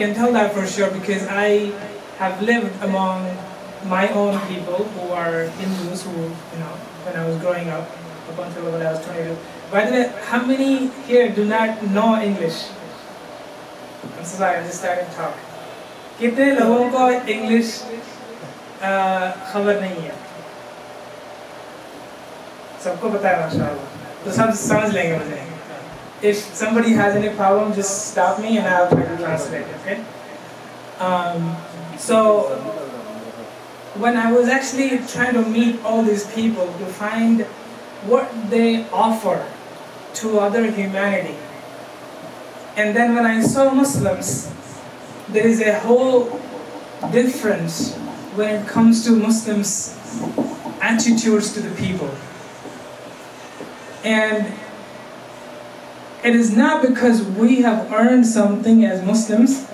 can tell that for sure because I have lived among my own people who are Hindus who, when I was growing up until when I was 22. By the way, how many here do not know English? I'm so sorry, I'm just starting to talk. कितने लोगों को English खबर नहीं है? सबको पता है माशाअल्लाह, तो सब समझ लेंगे मुझे. If somebody has any problem, just stop me and I'll try to translate, okay? So, when I was actually trying to meet all these people to find what they offer to other humanity, and then when I saw Muslims, there is a whole difference when it comes to Muslims' attitudes to the people. And it is not because we have earned something as Muslims,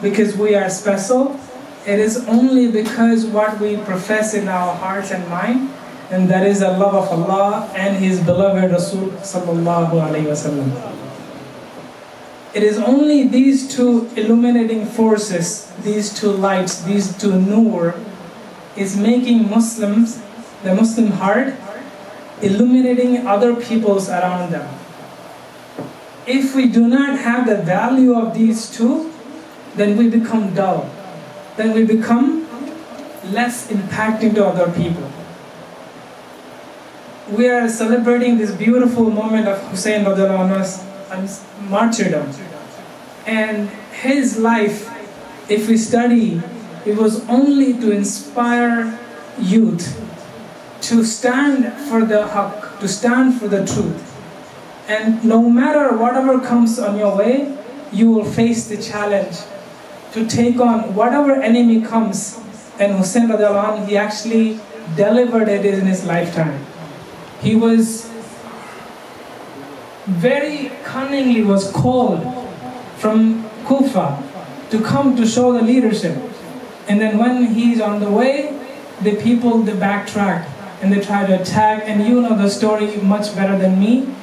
because we are special. It is only because what we profess in our hearts and mind, and that is the love of Allah and His beloved Rasul sallallahu alaihi wasallam. It is only these two illuminating forces, these two lights, these two nur, is making Muslims, the Muslim heart, illuminating other peoples around them. If we do not have the value of these two, then we become dull. Then we become less impacting to other people. We are celebrating this beautiful moment of Hussein radiallahu anhu's martyrdom. And his life, if we study, it was only to inspire youth to stand for the haqq, to stand for the truth. And no matter whatever comes on your way, you will face the challenge to take on whatever enemy comes. And Hussein radiallahu anh, he actually delivered it in his lifetime. He was very cunningly was called from Kufa to come to show the leadership. And then when he's on the way, the people, they backtrack and they try to attack. And you know the story much better than me.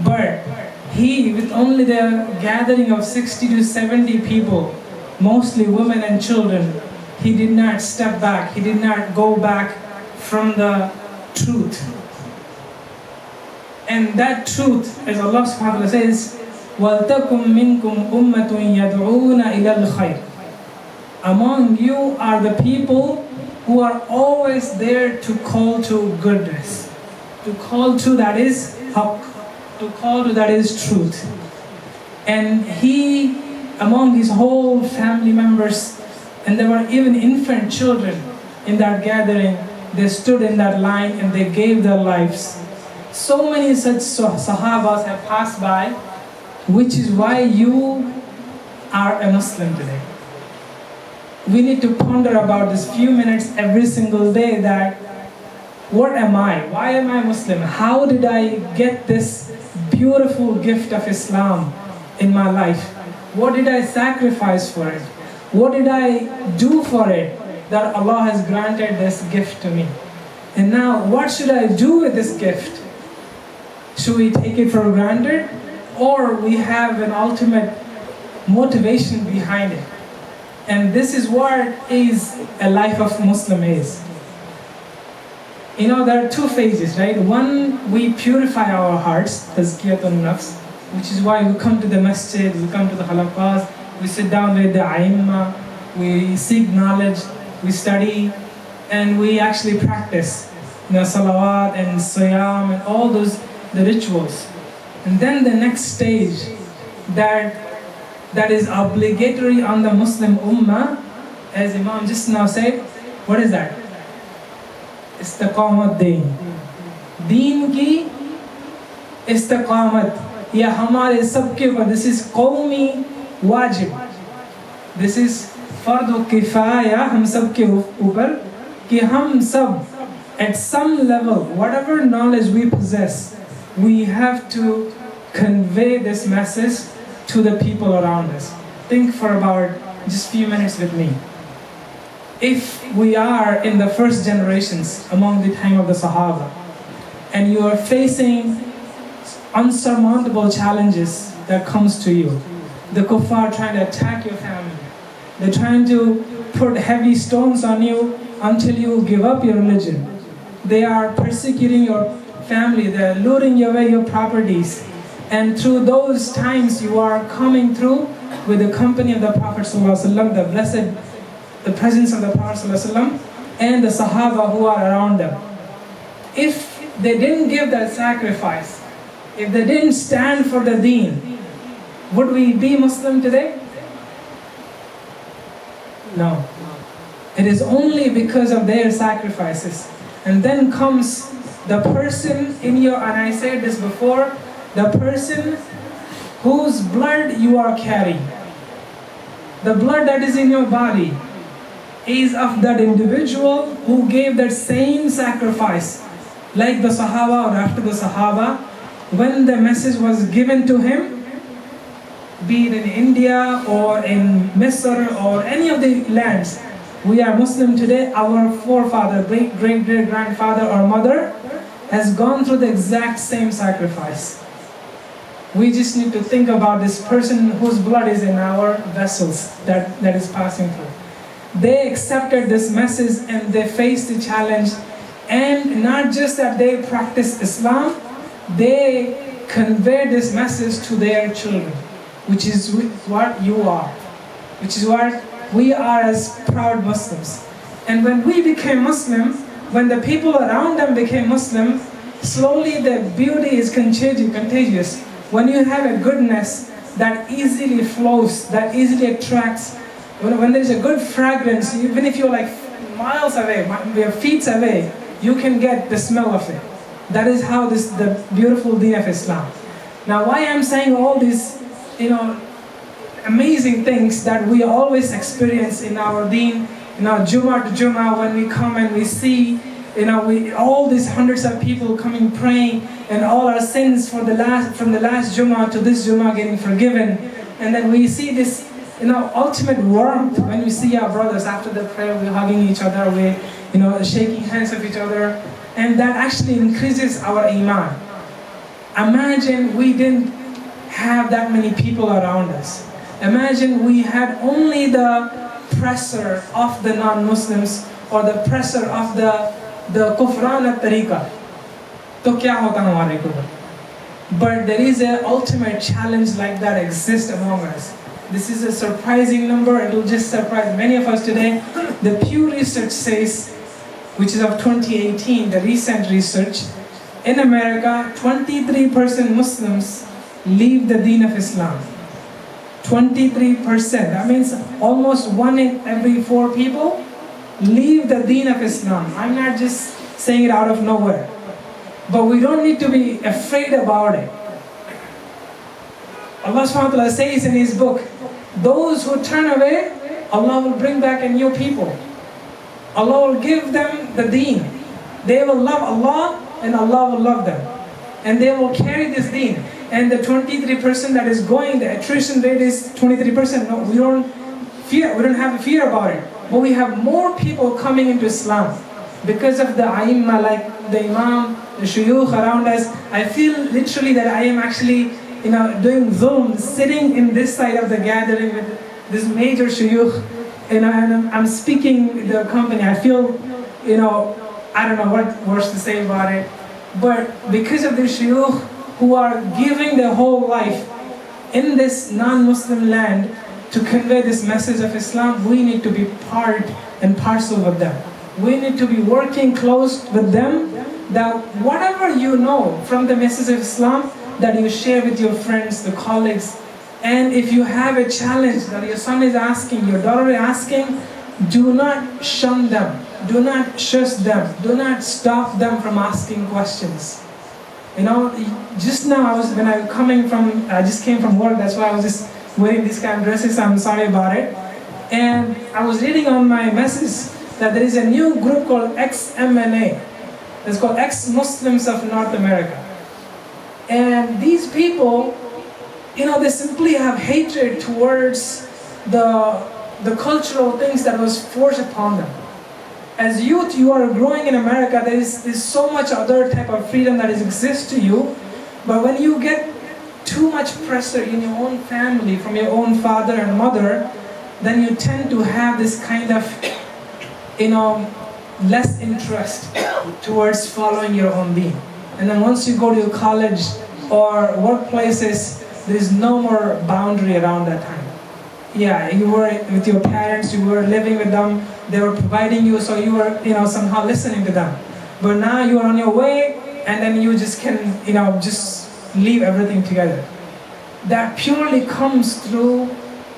But he, with only the gathering of 60 to 70 people, mostly women and children, he did not step back. He did not go back from the truth. And that truth, as Allah subhanahu wa ta'ala says, وَلْتَكُمْ مِنْكُمْ أُمَّةٌ يَدْعُونَ إِلَى الْخَيْرِ. Among you are the people who are always there to call to goodness, to call to that is haqq, to call to that is truth. And he, among his whole family members, and there were even infant children in that gathering, they stood in that line and they gave their lives. So many such Sahabas have passed by, which is why you are a Muslim today. We need to ponder about this few minutes every single day that, what am I? Why am I Muslim? How did I get this beautiful gift of Islam in my life? What did I sacrifice for it? What did I do for it that Allah has granted this gift to me? And now, what should I do with this gift? Should we take it for granted? Or we have an ultimate motivation behind it? And this is what is a life of Muslim is. You know, there are two phases, right? One, we purify our hearts, tazkiyatun nafs, which is why we come to the masjid, we come to the halaqas, we sit down with the aimma, we seek knowledge, we study, and we actually practice, salawat and siyam and all those, the rituals. And then the next stage that is obligatory on the Muslim ummah, as Imam just now said, what is that? Istiqamat deen. Deen ki istiqamat. Ya hamare sabke par, this is qawmi wajib. This is fardu kifaya, hum sabke upar, ki hum sab, at some level, whatever knowledge we possess, we have to convey this message to the people around us. Think for about just few minutes with me. If we are in the first generations among the time of the Sahaba, and you are facing unsurmountable challenges that comes to you, the kuffar trying to attack your family, They're trying to put heavy stones on you until you give up your religion. They are persecuting your family. They're looting away your properties. And through those times, you are coming through with the company of the Prophet ﷺ, the presence of the Prophet ﷺ, and the Sahaba who are around them. If they didn't give that sacrifice, if they didn't stand for the deen, would we be Muslim today? No. It is only because of their sacrifices. And then comes the person in your, and I said this before, the person whose blood you are carrying. The blood that is in your body is of that individual who gave that same sacrifice. Like the Sahaba or after the Sahaba, when the message was given to him, be it in India or in Misr or any of the lands, we are Muslim today. Our forefather, great-great-grandfather or mother has gone through the exact same sacrifice. We just need to think about this person whose blood is in our vessels that is passing through. They accepted this message and they faced the challenge. And not just that they practice Islam, they convey this message to their children, which is what you are, which is what we are as proud Muslims. And when we became Muslim, when the people around them became Muslim, slowly the beauty is contagious. When you have a goodness that easily flows, that easily attracts, when there is a good fragrance, even if you're like miles away, your feet away, you can get the smell of it. That is how the beautiful deen of Islam. Now, why I'm saying all these, amazing things that we always experience in our deen, Jummah to Jummah, when we come and we see, all these hundreds of people coming praying, and all our sins from the last Jummah to this Jummah getting forgiven, and then we see this, ultimate warmth when we see our brothers after the prayer, we're hugging each other, we're, shaking hands of each other, and that actually increases our iman. Imagine we didn't have that many people around us. Imagine we had only the pressure of the non-Muslims or the pressure of the kufran al-tariqa. To kya hota hamare ko? But there is an ultimate challenge like that exists among us. This is a surprising number. It will just surprise many of us today. The Pew Research says, which is of 2018, the recent research, in America, 23% Muslims leave the deen of Islam. 23%. That means almost 1 in every 4 people leave the deen of Islam. I'm not just saying it out of nowhere. But we don't need to be afraid about it. Allah subhanahu wa ta'ala says in His book, those who turn away, Allah will bring back a new people. Allah will give them the deen. They will love Allah and Allah will love them. And they will carry this deen. And the 23% that is going, the attrition rate is 23%. No, we don't have a fear about it. But we have more people coming into Islam. Because of the Aimma, like the Imam, the Shuyukh around us, I feel literally that I am actually doing Zoom, sitting in this side of the gathering with this major Shuyukh, and I'm speaking the company. I feel, I don't know what words to say about it, but because of the Shuyukh who are giving their whole life in this non-Muslim land to convey this message of Islam, we need to be part and parcel with them. We need to be working close with them, that whatever you know from the message of Islam, that you share with your friends, the colleagues. And if you have a challenge that your son is asking, your daughter is asking, do not shun them. Do not shush them. Do not stop them from asking questions. Just now I just came from work, that's why I was just wearing these kind of dresses, I'm sorry about it. And I was reading on my message that there is a new group called XMNA. It's called Ex-Muslims of North America. And these people, they simply have hatred towards the cultural things that was forced upon them. As youth, you are growing in America, there's so much other type of freedom that exists to you, but when you get too much pressure in your own family, from your own father and mother, then you tend to have this kind of, less interest towards following your own deen. And then once you go to college or workplaces, there is no more boundary around that time. Yeah, you were with your parents, you were living with them, they were providing you, so you were, somehow listening to them. But now you are on your way, and then you just can, just leave everything together. That purely comes through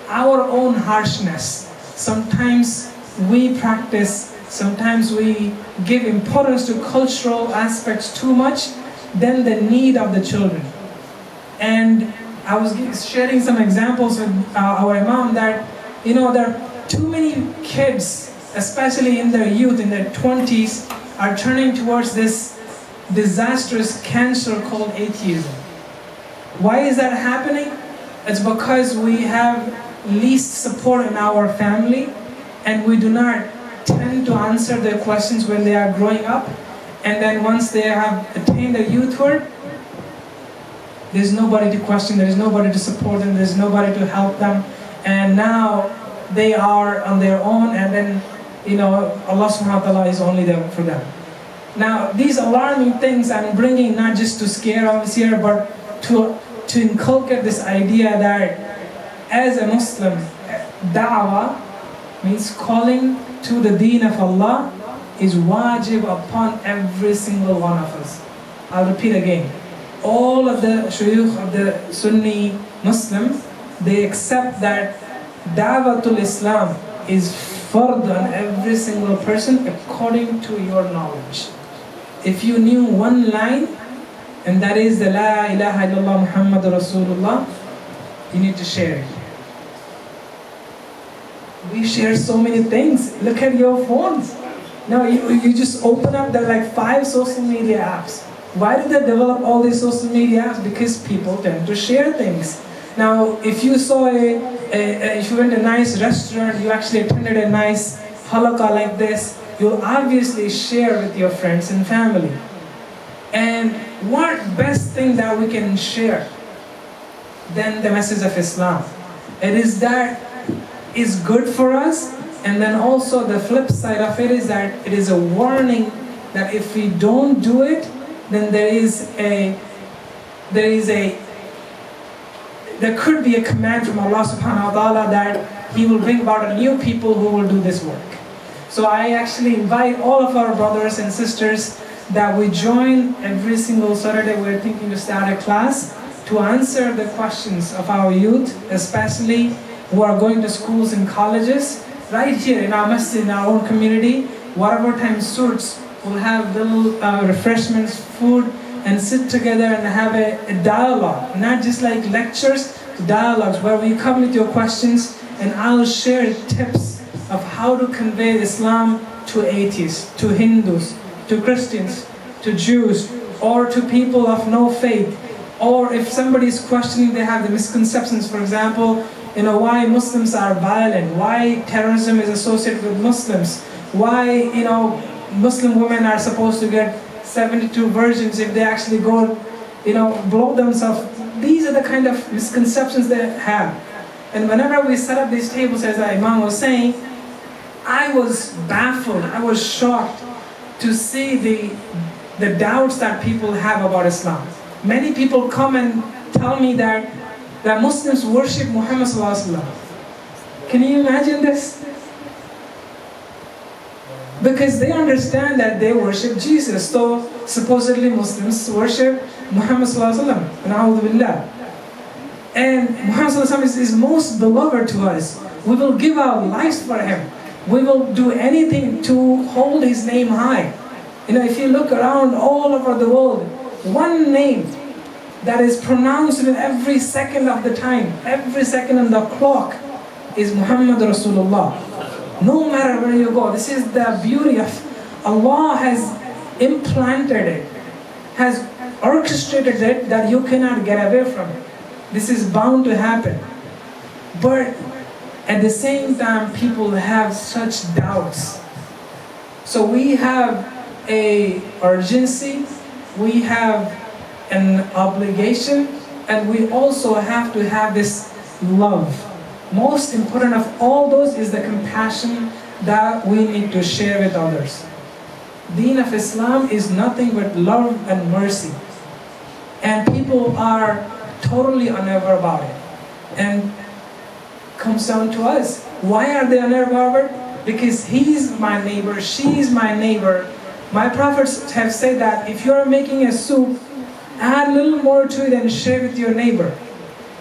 our own harshness. Sometimes we practice, sometimes we give importance to cultural aspects too much than the need of the children. And I was sharing some examples with our Imam that, there are too many kids, especially in their youth, in their 20s, are turning towards this disastrous cancer called atheism. Why is that happening? It's because we have least support in our family, and we do not tend to answer their questions when they are growing up. And then once they have attained their youthhood, there's nobody to question, there's nobody to support them, there's nobody to help them. And now they are on their own, and then, Allah subhanahu wa ta'ala is only there for them. Now, these alarming things I'm bringing not just to scare us here, but to inculcate this idea that as a Muslim, da'wah means calling to the deen of Allah is wajib upon every single one of us. I'll repeat again. All of the shuyukh of the Sunni Muslims, they accept that da'watul Islam is fard on every single person according to your knowledge. If you knew one line, and that is the La ilaha illallah Muhammadur Rasulullah, you need to share it. We share so many things. Look at your phones. Now you just open up, there are like 5 social media apps. Why did they develop all these social media apps? Because people tend to share things. Now, if you saw if you went to a nice restaurant, you actually attended a nice halaqah like this, you'll obviously share with your friends and family. And what best thing that we can share than the message of Islam? It is that is good for us, and then also the flip side of it is that it is a warning that if we don't do it, then there could be a command from Allah subhanahu wa ta'ala that He will bring about a new people who will do this work. So I actually invite all of our brothers and sisters that we join every single Saturday. We're thinking to start a class to answer the questions of our youth, especially who are going to schools and colleges. Right here in our masjid, in our own community, whatever time suits, we'll have little refreshments, food, and sit together and have a dialogue. Not just like lectures, dialogues where we come with your questions and I'll share tips of how to convey Islam to atheists, to Hindus, to Christians, to Jews, or to people of no faith. Or if somebody is questioning, they have the misconceptions, for example, why Muslims are violent, why terrorism is associated with Muslims, why, Muslim women are supposed to get 72 virgins if they actually go, blow themselves. These are the kind of misconceptions they have. And whenever we set up these tables, as the Imam was saying, I was baffled, I was shocked to see the doubts that people have about Islam. Many people come and tell me that Muslims worship Muhammad sallallahu alaihi wasallam. Can you imagine this? Because they understand that they worship Jesus. So supposedly Muslims worship Muhammad sallallahu alaihi wasallam. Na'udhu billah. And Muhammad sallallahu alaihi wasallam is most beloved to us. We will give our lives for him. We will do anything to hold his name high. If you look around all over the world, one name that is pronounced in every second of the time, every second on the clock, is Muhammad Rasulullah. No matter where you go, this is the beauty of Allah has implanted it, has orchestrated it that you cannot get away from it. This is bound to happen. But at the same time, people have such doubts. So we have a urgency, we have an obligation, and we also have to have this love most important of all those is the compassion that we need to share with others. Deen of Islam is nothing but love and mercy. And people are totally unaware about it. And comes down to us. Why are they unaware about it? Because he's my neighbor, she's my neighbor. My prophets have said that if you're making a soup, add a little more to it and share with your neighbor.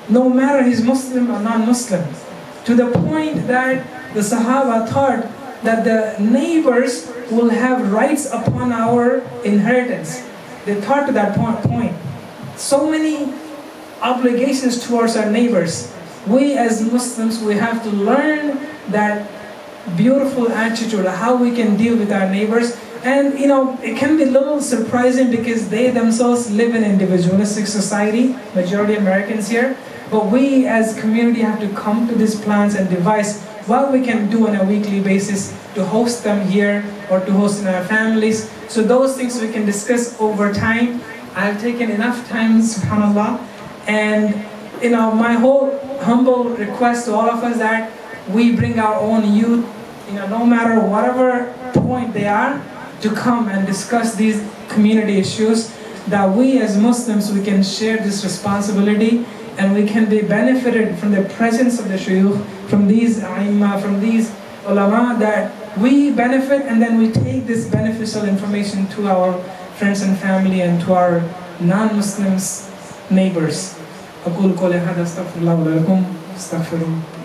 No matter he's Muslim or non-Muslim. To the point that the Sahaba thought that the neighbors will have rights upon our inheritance. They thought to that point. So many obligations towards our neighbors. We as Muslims, we have to learn that beautiful attitude, how we can deal with our neighbors. And it can be a little surprising because they themselves live in individualistic society, majority Americans here. But we as community have to come to these plans and devise what we can do on a weekly basis to host them here or to host in our families. So those things we can discuss over time. I've taken enough time, subhanAllah. And my whole humble request to all of us that we bring our own youth, no matter whatever point they are, to come and discuss these community issues, that we as Muslims, we can share this responsibility and we can be benefited from the presence of the shuyukh, from these a'imma, from these ulama, that we benefit and then we take this beneficial information to our friends and family and to our non-Muslims neighbors. أقول قولي هذا أستغفر الله ولكم استغفروه.